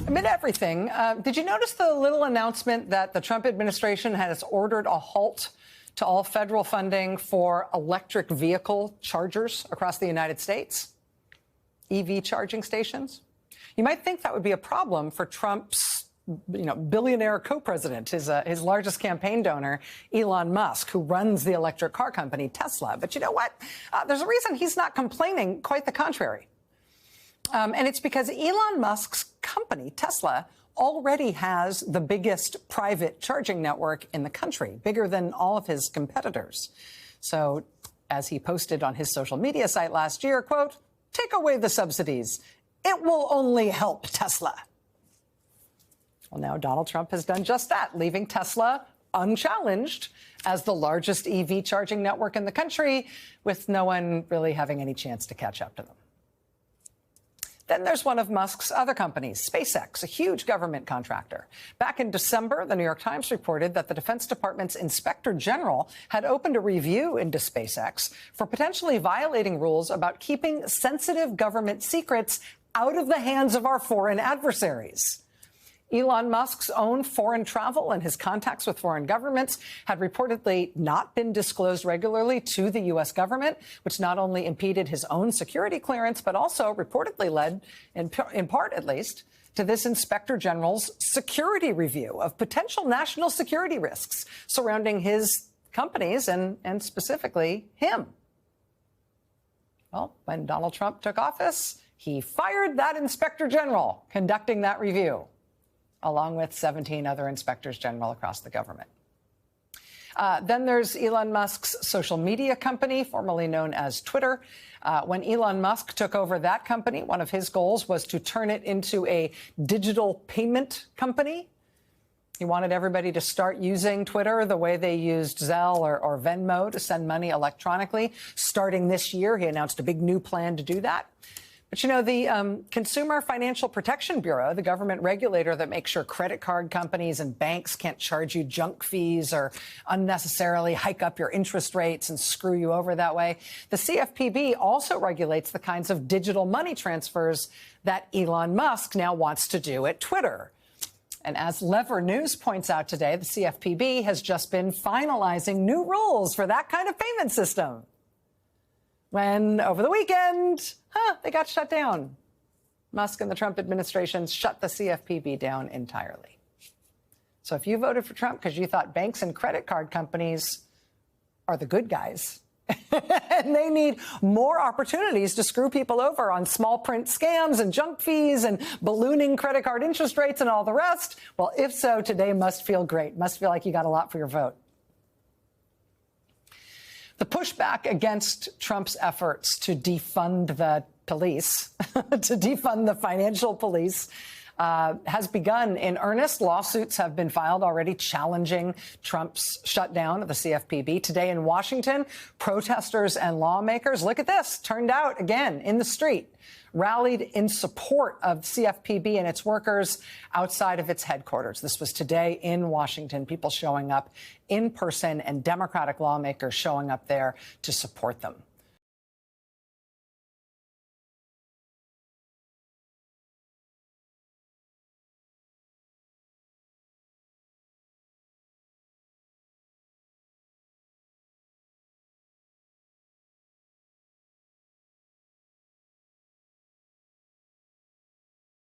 Amid everything, did you notice the little announcement that the Trump administration has ordered a halt to all federal funding for electric vehicle chargers across the United States? EV charging stations? You might think that would be a problem for Trump's billionaire co-president, his largest campaign donor, Elon Musk, who runs the electric car company Tesla. But you know what? There's a reason he's not complaining, quite the contrary. And it's because Elon Musk's company, Tesla, already has the biggest private charging network in the country, bigger than all of his competitors. So, as he posted on his social media site last year, quote, "Take away the subsidies. It will only help Tesla." Well, now Donald Trump has done just that, leaving Tesla unchallenged as the largest EV charging network in the country, with no one really having any chance to catch up to them. Then there's one of Musk's other companies, SpaceX, a huge government contractor. Back in December, the New York Times reported that the Defense Department's Inspector General had opened a review into SpaceX for potentially violating rules about keeping sensitive government secrets out of the hands of our foreign adversaries. Elon Musk's own foreign travel and his contacts with foreign governments had reportedly not been disclosed regularly to the U.S. government, which not only impeded his own security clearance, but also reportedly led, in part at least, to this Inspector General's security review of potential national security risks surrounding his companies and specifically him. Well, when Donald Trump took office, he fired that Inspector General conducting that review, along with 17 other inspectors general across the government. Then there's Elon Musk's social media company, formerly known as Twitter. When Elon Musk took over that company, one of his goals was to turn it into a digital payment company. He wanted everybody to start using Twitter the way they used Zelle or Venmo to send money electronically. Starting this year, he announced a big new plan to do that. But, you know, the Consumer Financial Protection Bureau, the government regulator that makes sure credit card companies and banks can't charge you junk fees or unnecessarily hike up your interest rates and screw you over that way, the CFPB also regulates the kinds of digital money transfers that Elon Musk now wants to do at Twitter. And as Lever News points out today, the CFPB has just been finalizing new rules for that kind of payment system, when over the weekend, they got shut down. Musk and the Trump administration shut the CFPB down entirely. So if you voted for Trump because you thought banks and credit card companies are the good guys and they need more opportunities to screw people over on small print scams and junk fees and ballooning credit card interest rates and all the rest, well, if so, today must feel great. Must feel like you got a lot for your vote. The pushback against Trump's efforts to defund the police, to defund the financial police, has begun in earnest. Lawsuits have been filed already challenging Trump's shutdown of the CFPB. Today in Washington, protesters and lawmakers, look at this, turned out again in the street, rallied in support of CFPB and its workers outside of its headquarters. This was today in Washington, people showing up in person and Democratic lawmakers showing up there to support them.